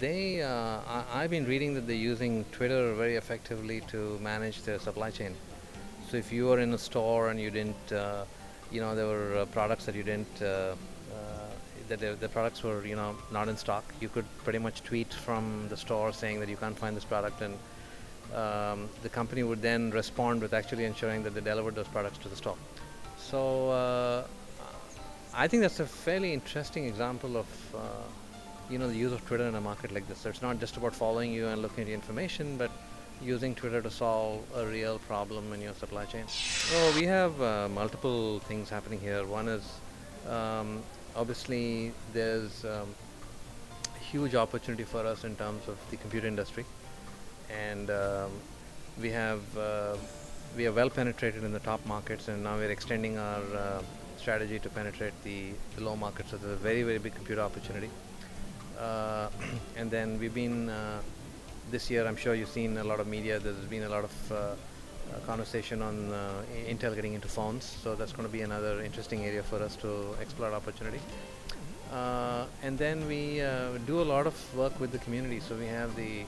I've been reading that they're using Twitter very effectively to manage their supply chain. So if you were in a store and you didn't, there were products that you didn't, that the products were, not in stock, you could pretty much tweet from the store saying that you can't find this product, and the company would then respond with actually ensuring that they delivered those products to the store. So I think that's a fairly interesting example of the use of Twitter in a market like this. So it's not just about following you and looking at the information, but using Twitter to solve a real problem in your supply chain. Oh, we have multiple things happening here. One is obviously there's a huge opportunity for us in terms of the computer industry, and we have we are well penetrated in the top markets, and now we're extending our strategy to penetrate the low markets. So there's a very, very big computer opportunity. And then we've been this year, I'm sure you've seen a lot of media. There's been a lot of conversation on Intel getting into phones, so that's going to be another interesting area for us to explore opportunity. And then we do a lot of work with the community. So we have the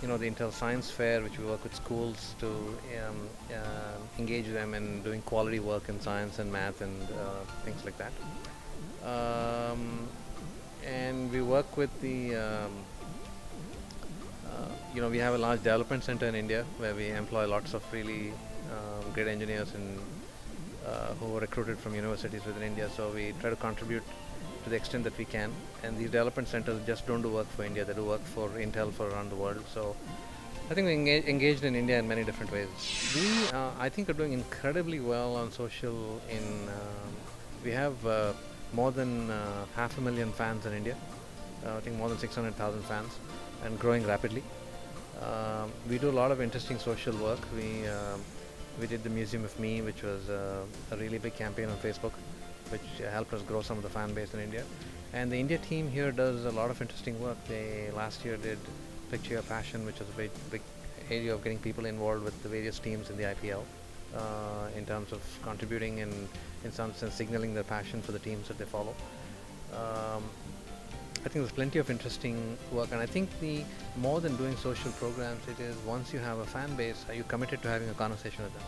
Intel Science Fair, which we work with schools to engage them in doing quality work in science and math and things like that. And we work with the we have a large development center in India where we employ lots of really great engineers and who are recruited from universities within India. So we try to contribute to the extent that we can. And these development centers just don't do work for India; they do work for Intel for around the world. So I think we're engaged in India in many different ways. We, I think, are doing incredibly well on social. We have more than 500,000 fans in India. I think more than 600,000 fans, and growing rapidly. We do a lot of interesting social work. We did the Museum of Me, which was a really big campaign on Facebook, which helped us grow some of the fan base in India. And the India team here does a lot of interesting work. They last year did Picture Your Passion, which is a big area of getting people involved with the various teams in the IPL, in terms of contributing and in some sense signaling their passion for the teams that they follow. I think there's plenty of interesting work, and I think the more than doing social programs, it is once you have a fan base, are you committed to having a conversation with them?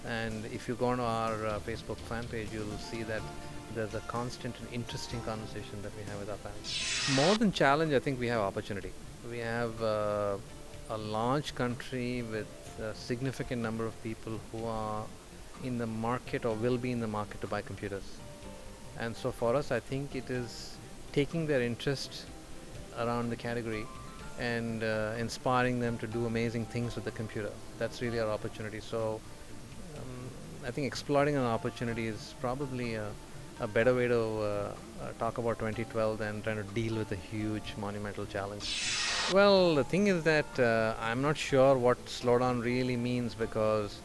And if you go on our Facebook fan page, you'll see that there's a constant and interesting conversation that we have with our fans. More than challenge, I think we have opportunity. We have a large country with a significant number of people who are in the market or will be in the market to buy computers. And so for us, I think it is taking their interest around the category and inspiring them to do amazing things with the computer. That's really our opportunity. So I think exploiting an opportunity is probably a better way to talk about 2012 than trying to deal with a huge monumental challenge. Well, the thing is that I'm not sure what slowdown really means, because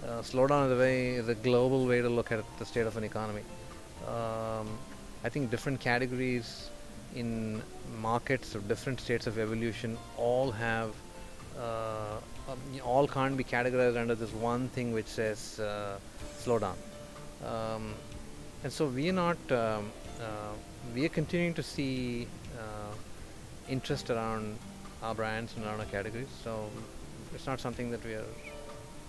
slowdown is a global way to look at the state of an economy. I think different categories in markets of different states of evolution all have all can't be categorized under this one thing which says slowdown. And so we are not we are continuing to see interest around our brands and around our categories. So it's not something that we are,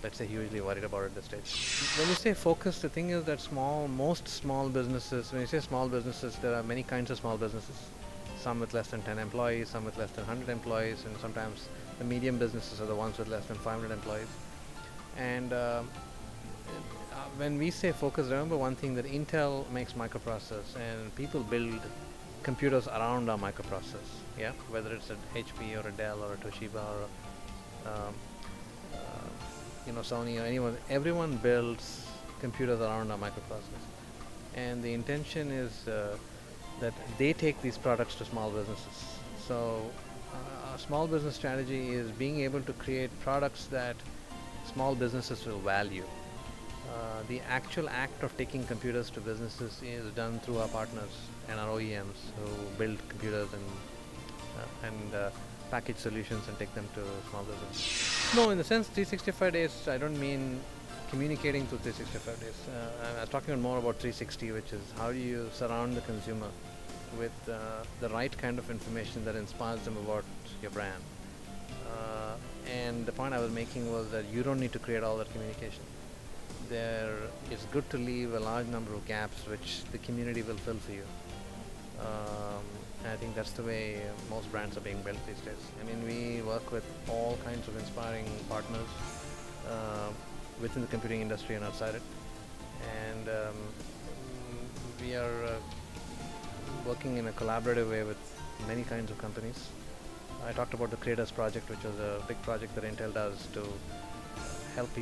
let's say, hugely worried about at this stage. When you say focus, the thing is that most small businesses, when you say small businesses, there are many kinds of small businesses. Some with less than 10 employees, some with less than 100 employees, and sometimes the medium businesses are the ones with less than 500 employees. And when we say focus, remember one thing, that Intel makes microprocessors and people build computers around our microprocessors. Yeah, whether it's an HP or a Dell or a Toshiba or Sony or anyone, everyone builds computers around our microprocessors. And the intention is that they take these products to small businesses. So our small business strategy is being able to create products that small businesses will value. The actual act of taking computers to businesses is done through our partners and our OEMs who build computers and package solutions and take them to small businesses. No, in the sense 365 days, I don't mean communicating through 365 days. I was talking more about 360, which is how do you surround the consumer with the right kind of information that inspires them about your brand. And the point I was making was that you don't need to create all that communication. It's good to leave a large number of gaps which the community will fill for you. And I think that's the way most brands are being built these days. I mean, we work with all kinds of inspiring partners within the computing industry and outside it. And we are working in a collaborative way with many kinds of companies. I talked about the Creators Project, which was a big project that Intel does to help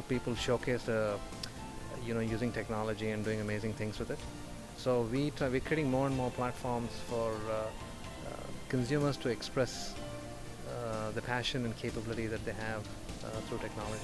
people showcase using technology and doing amazing things with it. So we're creating more and more platforms for consumers to express the passion and capability that they have through technology.